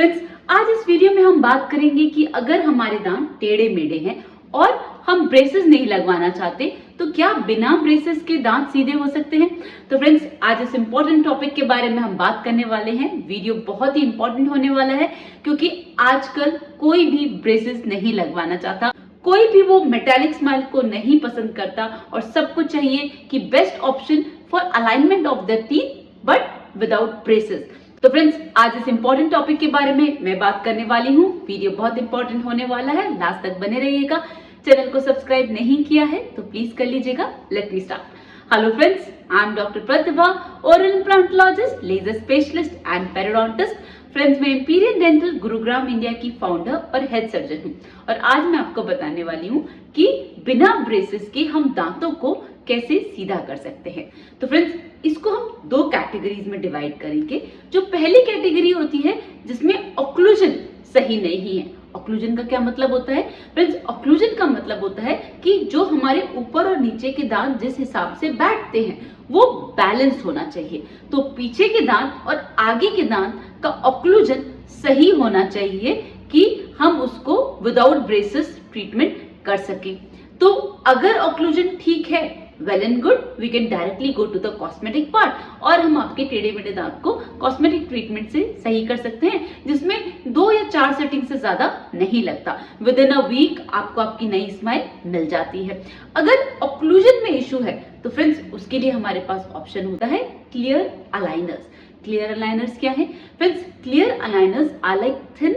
Friends, आज इस video में हम बात करेंगे कि अगर हमारे दांत टेढ़े मेढ़े हैं और हम ब्रेसेस नहीं लगवाना चाहते तो क्या बिना ब्रेसेस के दांत सीधे हो सकते हैं। तो फ्रेंड्स, आज इस इंपॉर्टेंट टॉपिक के बारे में हम बात करने वाले हैं। वीडियो बहुत ही इंपॉर्टेंट होने वाला है क्योंकि आजकल कोई भी ब्रेसेस नहीं लगवाना चाहता, कोई भी वो मेटालिक स्माइल को नहीं पसंद करता और सबको चाहिए कि best option for alignment of the teeth but without braces. तो फ्रेंड्स, आज इस इंपॉर्टेंट टॉपिक के बारे में मैं बात करने वाली हूँ। वीडियो बहुत इंपॉर्टेंट होने वाला है, लास्ट तक बने रहिएगा। चैनल को सब्सक्राइब नहीं किया है तो प्लीज कर लीजिएगा। Let me start. Hello friends, I am doctor Pratibha, oral implantologist, laser specialist and periodontist. Friends, मैं एम्पीरियल डेंटल गुरुग्राम इंडिया की फाउंडर और हेड सर्जन हूँ और आज मैं आपको बताने वाली हूँ कि बिना ब्रेसेस के हम दांतों को कैसे सीधा कर सकते हैं। तो फ्रेंड्स, इसको हम दो कैटेगरीज में डिवाइड करेंगे। जो पहली कैटेगरी होती है जिसमें ऑक्लूजन सही नहीं है। ऑक्लूजन का क्या मतलब होता है फ्रेंड्स? ऑक्लूजन का मतलब होता है कि जो हमारे ऊपर और नीचे के दांत जिस हिसाब से बैठते हैं वो बैलेंस होना चाहिए। तो पीछे के दांत और आगे के दांत का ऑक्लूजन सही होना चाहिए कि हम उसको विदाउट ब्रेसेस ट्रीटमेंट कर सकें। तो अगर ऑक्लूजन ठीक है, well and good, we can directly go to the cosmetic part और हम आपके टेढ़े मेढ़े दांत को कॉस्मेटिक ट्रीटमेंट से सही कर सकते हैं, जिसमें 2 या 4 सेटिंग से ज्यादा नहीं लगता। विद इन अ वीक आपको आपकी नई स्माइल मिल जाती है। अगर ऑक्लूजन में इशू है तो फ्रेंड्स, उसके लिए हमारे पास ऑप्शन होता है क्लियर अलाइनर्स। क्लियर अलाइनर्स क्या है friends? Clear aligners are like thin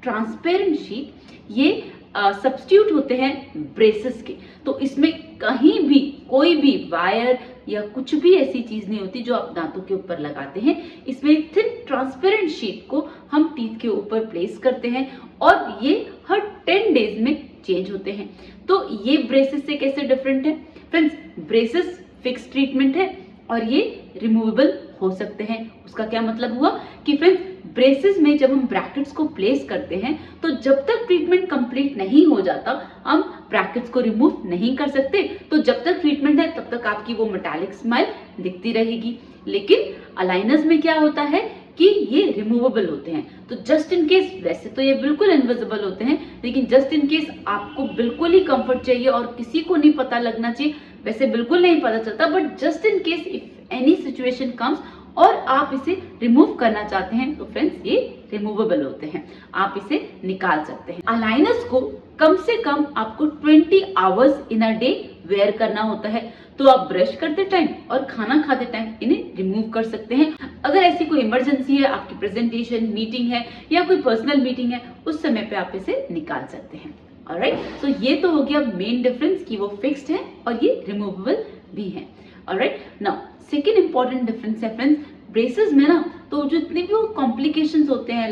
transparent sheet. ये सब्स्टिट्यूट होते हैं ब्रेसेस के। तो इसमें कहीं भी कोई भी वायर या कुछ भी ऐसी चीज नहीं होती जो आप दांतों के ऊपर लगाते हैं। इसमें थिन ट्रांसपेरेंट शीट को हम टीथ के ऊपर प्लेस करते हैं और ये हर 10 डेज में चेंज होते हैं। तो ये ब्रेसेस से कैसे डिफरेंट है फ्रेंड्स? ब्रेसेस फिक्स ट्रीटमेंट है और ये रिमूवेबल हो सकते हैं। उसका क्या मतलब हुआ कि फ्रेंड्स, ब्रेसेस में जब हम ब्रैकेट्स को प्लेस करते हैं तो जब तक ट्रीटमेंट कंप्लीट नहीं हो जाता हम ब्रैकेट्स को रिमूव नहीं कर सकते। तो जब तक ट्रीटमेंट है तब तक आपकी वो मेटालिक स्माइल दिखती रहेगी। लेकिन अलाइनर्स में क्या होता है कि ये रिमूवेबल होते हैं। तो जस्ट इन केस, वैसे तो ये बिल्कुल इनविजिबल होते हैं, लेकिन जस्ट इन केस आपको बिल्कुल ही कंफर्ट चाहिए और किसी को नहीं पता लगना चाहिए, वैसे बिल्कुल नहीं पता चलता, but just in case if any situation comes और आप इसे रिमूव करना चाहते हैं तो फ्रेंड्स, ये रिमूवेबल होते हैं, आप इसे निकाल सकते हैं। अलाइनर्स को कम से कम आपको 20 hours in a day wear करना होता है। तो आप ब्रश करते टाइम और खाना खाते टाइम इन्हें रिमूव कर सकते हैं। अगर ऐसी कोई इमरजेंसी है, आपकी प्रेजेंटेशन, मीटिंग है या कोई पर्सनल मीटिंग है, उस समय पे आप इसे निकाल सकते हैं। ऑलराइट, सो ये तो हो गया मेन डिफरेंस कि वो फिक्स्ड है और ये रिमूवेबल भी है। Alright, now second important difference है फ्रेंड्स, ब्रेसेस में ना तो जो इतने भी वो कॉम्प्लिकेशंस होते हैं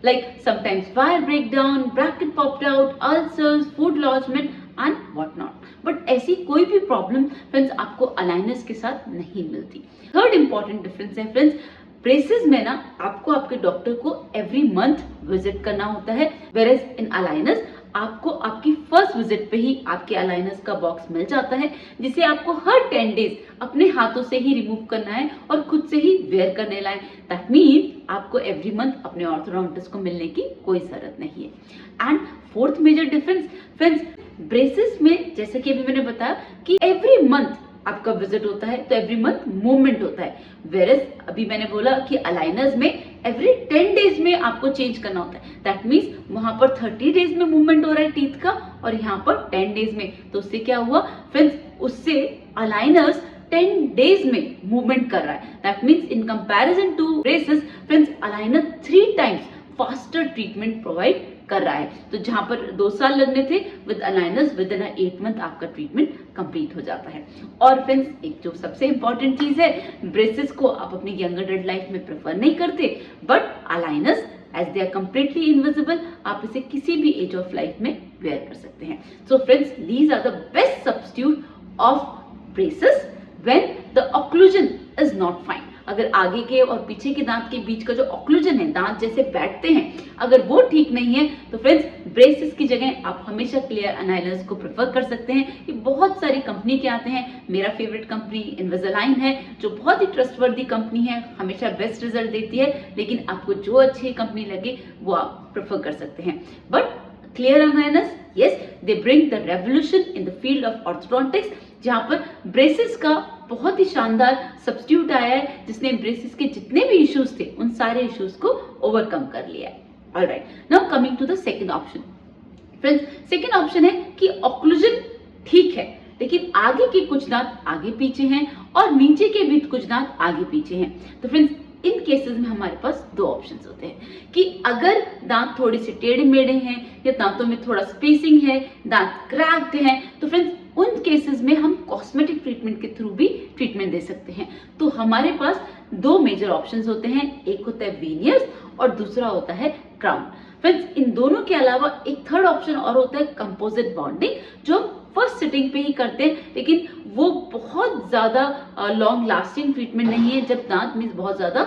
like sometimes wire breakdown, bracket popped out, ulcers, food lodgement and what not, but ऐसी कोई भी प्रॉब्लम फ्रेंड्स आपको अलाइनर्स के साथ नहीं मिलती। थर्ड इंपॉर्टेंट डिफरेंस है फ्रेंड्स, ब्रेसेस में ना आपको आपके डॉक्टर को एवरी मंथ विजिट करना होता है, वेयरएज इन अलाइनर्स आपको आपकी फर्स्ट विजिट पे ही आपके अलाइनर्स का बॉक्स मिल जाता है, जिसे आपको हर 10 डेज अपने हाथों से ही रिमूव करना है और खुद से ही वेयर करने लाए। दैट मीन्स आपको एवरी मंथ अपने ऑर्थोडोंटिस्ट को मिलने की कोई जरूरत नहीं है। And fourth major difference friends, braces में जैसे कि अभी मैंने बताया कि एवरी मंथ आपका विजिट होता है, तो एवरी मंथ मूवमेंट होता है, वेयरएज अभी मैंने बोला कि अलाइनर्स में एवरी 10 डेज में आपको चेंज करना होता है। दैट मीन्स वहां पर 30 डेज में मूवमेंट हो रहा है टीथ का और यहाँ पर 10 डेज में। तो उससे क्या हुआ फ्रेंड्स, उससे अलाइनर्स 10 डेज में मूवमेंट कर रहा है। That means in comparison to braces friends, aligner 3 times faster treatment provide कर रहा है। तो जहां पर 2 साल लगने थे, with aligners with in 8 month आपका ट्रीटमेंट कंप्लीट हो जाता है। और फ्रेंड्स, एक जो सबसे इंपॉर्टेंट चीज है, ब्रेसेस को आप अपनी यंग एडल्ट लाइफ में प्रेफर नहीं करते, but aligners as they are completely invisible, आप इसे किसी भी एज ऑफ लाइफ में वेयर कर सकते हैं। So friends, these are the best substitute of braces when the occlusion is not fine. अगर आगे के और पीछे के दांत के बीच का जो ऑक्लूजन है, दांत जैसे बैठते हैं, अगर वो ठीक नहीं है तो फ्रेंड्स ब्रेसेस की जगह आप हमेशा क्लियर अलाइनर्स को प्रेफर कर सकते हैं। ये बहुत सारी कंपनी के आते हैं। मेरा फेवरेट कंपनी इनविसालाइन है, जो बहुत ही ट्रस्टवर्दी कंपनी है, हमेशा बेस्ट रिजल्ट देती है। लेकिन आपको जो अच्छी कंपनी लगे वो आप प्रेफर कर सकते हैं। But clear aligners, yes, they bring the revolution in the field of orthodontics, जहां पर ब्रेसेस का बहुत ही शानदार सब्स्टिट्यूट आया है, जिसने ब्रेसेस के जितने भी इश्यूज थे उन सारे इश्यूज को ओवरकम कर लिया है। Alright, now coming to the second option. Friends, second option है कि ऑक्लूजन ठीक है, लेकिन आगे के कुछ दांत आगे पीछे हैं और नीचे के भी कुछ दांत आगे पीछे हैं। तो फ्रेंड्स, इन केसेस में हमारे पास दो ऑप्शंस होते हैं कि अगर दांत थोड़े से टेढ़े मेढ़े हैं या दांतों में थोड़ा स्पेसिंग है, दांत क्रैक्ड हैं, तो फ्रेंड्स उन केसेस में हम कॉस्मेटिक ट्रीटमेंट के थ्रू भी ट्रीटमेंट दे सकते हैं। तो हमारे पास दो मेजर ऑप्शंस होते हैं, एक होता है वीनियर्स और दूसरा होता है क्राउन। फ्रेंड्स, इन दोनों के अलावा एक थर्ड ऑप्शन और होता है कंपोजिट बॉन्डिंग, जो फर्स्ट सिटिंग पे ही करते हैं, लेकिन वो बहुत ज्यादा लॉन्ग लास्टिंग ट्रीटमेंट नहीं है। जब दांत में बहुत ज्यादा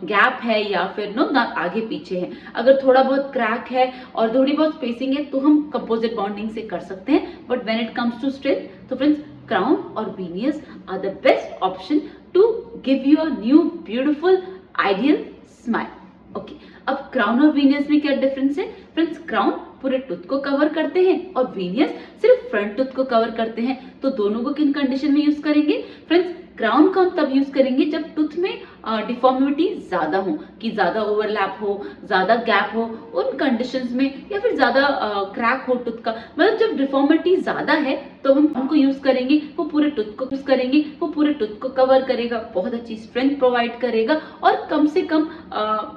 गैप है या फिर दांत आगे पीछे है, अगर थोड़ा बहुत क्रैक है और थोड़ी बहुत स्पेसिंग है तो हम कंपोजिट बॉन्डिंग से कर सकते हैं। But when it comes to strength, तो फ्रेंड्स क्राउन और veneers are the best option to give you a new beautiful ideal smile. Okay, अब क्राउन और वीनियर्स में क्या डिफरेंस है? फ्रेंड्स, क्राउन पूरे टूथ को कवर करते हैं और वीनियर्स सिर्फ फ्रंट टूथ को कवर करते हैं। तो दोनों को किन कंडीशन में यूज करेंगे? फ्रेंड्स, क्राउन का हम तब यूज करेंगे जब टूथ में डिफॉर्मिटी ज्यादा हो, कि ज्यादा ओवरलैप हो, ज्यादा गैप हो, उन कंडीशंस में, या फिर ज्यादा क्रैक हो टूथ का, मतलब जब डिफॉर्मिटी ज्यादा है तो हम उनको यूज करेंगे। वो पूरे टूथ को यूज करेंगे, वो पूरे टूथ को कवर करेगा, बहुत अच्छी स्ट्रेंथ प्रोवाइड करेगा और कम से कम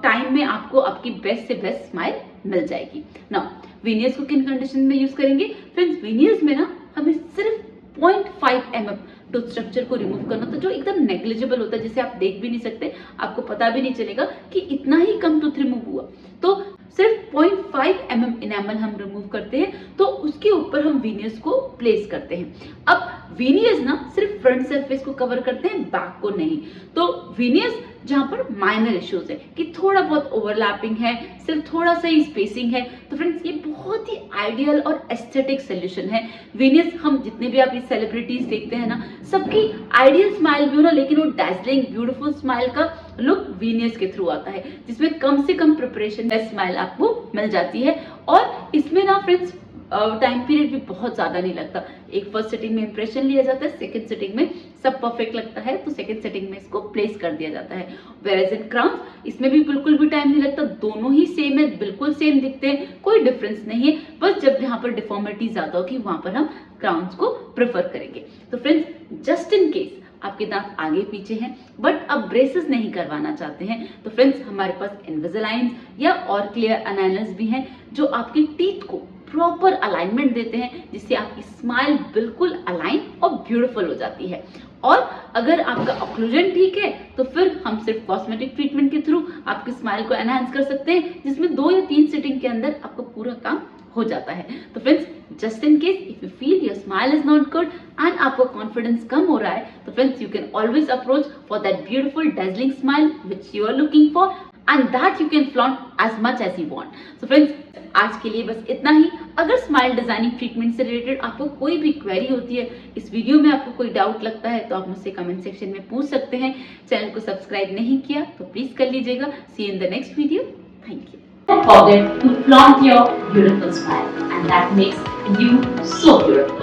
टाइम में आपको आपकी बेस्ट से बेस्ट स्माइल मिल जाएगी। नाउ वीनियर्स को किन कंडीशन में यूज करेंगे? फ्रेंड्स, वीनियर्स में ना हमें सिर्फ 0.5 mm टूथ स्ट्रक्चर को रिमूव करना, तो जो एकदम नेग्लिजिबल होता है, जिसे आप देख भी नहीं सकते, आपको पता भी नहीं चलेगा कि इतना ही कम टूथ रिमूव हुआ। तो सिर्फ 0.5 mm इनेमल हम रिमूव करते हैं, तो उसके ऊपर हम वीनियर्स को प्लेस करते हैं। अब वीनियर्स ना सिर्फ फ्रंट सरफेस को कवर करते हैं, बैक को नहीं। तो वीनियर्स जहां पर माइनर इश्यूज है कि थोड़ा बहुत ओवरलैपिंग है, सिर्फ थोड़ा सा ही स्पेसिंग है, तो फ्रेंड्स ये बहुत ही आइडियल और एस्थेटिक सोल्यूशन है। वीनियर्स, हम जितने भी आप ये सेलिब्रिटीज देखते हैं ना, सबकी आइडियल स्माइल भी हो ना, लेकिन वो डैजलिंग ब्यूटीफुल स्माइल का लुक वीनियर्स के थ्रू आता है, जिसमें कम से कम प्रिपरेशन में स्माइल आपको मिल जाती है। और इसमें ना फ्रेंड्स टाइम पीरियड भी बहुत ज्यादा नहीं लगता। एक फर्स्ट सेटिंग में इंप्रेशन लिया जाता है, सेकंड सेटिंग में सब परफेक्ट लगता है तो सेकंड सेटिंग में इसको प्लेस कर दिया जाता है। वेयरएज इन क्राउन, इसमें भी बिल्कुल भी टाइम नहीं लगता, दोनों ही सेम है, बिल्कुल सेम दिखते हैं, कोई डिफरेंस नहीं है। बस जब यहाँ पर डिफॉर्मिटी ज्यादा होगी वहां पर हम क्राउन्स को प्रेफर करेंगे। तो फ्रेंड्स, जस्ट इन केस आपके दांत आगे पीछे हैं बट अब ब्रेसेस नहीं करवाना चाहते हैं, तो फ्रेंड्स हमारे पास इनविसालाइन या और क्लियर अलाइनर्स भी हैं, जो आपके टीथ को प्रॉपर अलाइनमेंट देते हैं, जिससे आपकी स्माइल बिल्कुल अलाइन और ब्यूटीफुल हो जाती है। और अगर आपका ऑक्लूजन ठीक है तो फिर हम सिर्फ कॉस्मेटिक ट्रीटमेंट के थ्रू आपकी स्माइल को एनहांस कर सकते हैं, जिसमें 2 या 3 सिटिंग के अंदर आपका पूरा काम हो जाता है। तो friends, just in case if you feel your smile is not good and आपका कॉन्फिडेंस कम हो रहा है, तो friends you can always approach for that beautiful dazzling smile which you are looking for and that you can flaunt as much as you want. So friends, आज के लिए बस इतना ही। अगर स्माइल डिजाइनिंग ट्रीटमेंट से रिलेटेड आपको कोई भी क्वेरी होती है, इस वीडियो में आपको कोई डाउट लगता है, तो आप मुझसे कमेंट सेक्शन में पूछ सकते हैं। चैनल को सब्सक्राइब नहीं किया तो प्लीज कर लीजिएगा। See you in the next video. Thank you. Don't forget to flaunt your beautiful smile, and that makes you so beautiful.